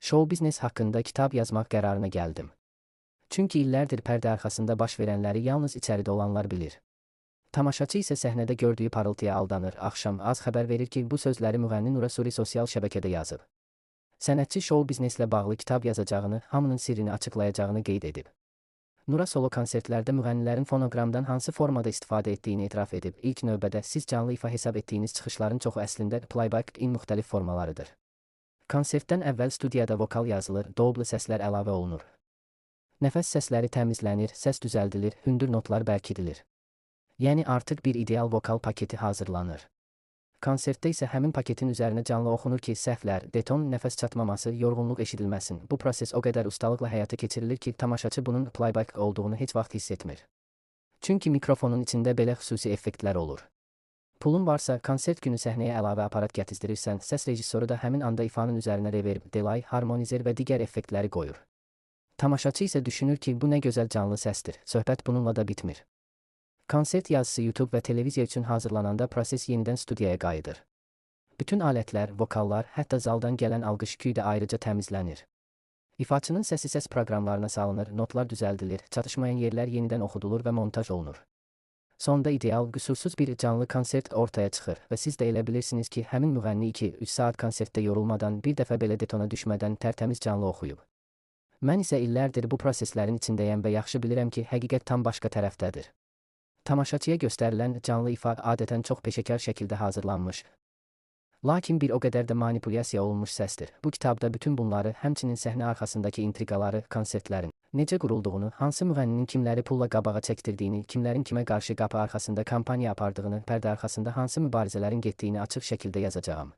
Show biznes haqqında kitab yazmaq qərarına gəldim. Çünki illərdir pərdə arxasında baş verənləri yalnız içəridə olanlar bilir. Tamaşaçı isə səhnədə gördüyü parıltıya aldanır. Axşam az xəbər verir ki, bu sözləri müğənni Nura Suri sosial şəbəkədə yazıb. Sənətçi show bizneslə bağlı kitab yazacağını, hamının sirrini açıqlayacağını qeyd edib. Nura solo konsertlərdə müğənnilərin fonoqramdan hansı formada istifadə etdiyini etiraf edib. İlk növbədə siz canlı ifa hesab etdiyiniz çıxışların çoxu əslində playback-in müxtəlif formalarıdır. Konsertdən əvvəl studiyada vokal yazılır, doblu səslər əlavə olunur. Nəfəs səsləri təmizlənir, səs düzəldilir, hündür notlar bərkidilir. Yəni artıq bir ideal vokal paketi hazırlanır. Konsertdə isə həmin paketin üzərinə canlı oxunur ki, səhvlər, deton, nəfəs çatmaması, yorğunluq eşidilməsin. Bu proses o qədər ustalıqla həyata keçirilir ki, tamaşaçı bunun playback olduğunu heç vaxt hiss etmir. Çünki mikrofonun içində belə xüsusi effektlər olur. Pulun varsa, konsert günü səhnəyə əlavə aparat gətizdirirsən, səs rejissoru da həmin anda ifanın üzərinə reverb, delay, harmonizer və digər effektləri qoyur. Tamaşaçı isə düşünür ki, bu nə gözəl canlı səsdir. Söhbət bununla da bitmir. Konsert yazısı YouTube və televiziya üçün hazırlananda proses yenidən studiyaya qayıdır. Bütün alətlər, vokallar, hətta zaldan gələn alqış-küy də ayrıca təmizlənir. İfaçının səsi səs proqramlarına salınır, notlar düzəldilir, çatışmayan yerlər yenidən oxudulur və montaj olunur. Sonda ideal, qüsursuz bir canlı konsert ortaya çıxır və siz də elə bilirsiniz ki, həmin müğənni 2-3 saat konsertdə yorulmadan, bir dəfə belə detona düşmədən tərtəmiz canlı oxuyub. Mən isə illərdir bu proseslərin içindəyəm və yaxşı bilirəm ki, həqiqət tam başqa tərəfdədir. Tamaşaçıya göstərilən canlı ifa adətən çox peşəkar şəkildə hazırlanmış. Lakin bir o qədər də manipulyasiya olunmuş səsdir. Bu kitabda bütün bunları, həmçinin səhnə arxasındakı intriqaları, konsertlərin necə qurulduğunu, hansı müğənninin kimləri pulla qabağa çəkdirdiyini, kimlərin kimə qarşı qapı arxasında kampaniya apardığını, pərdə arxasında hansı mübarizələrin getdiyini açıq şəkildə yazacağam.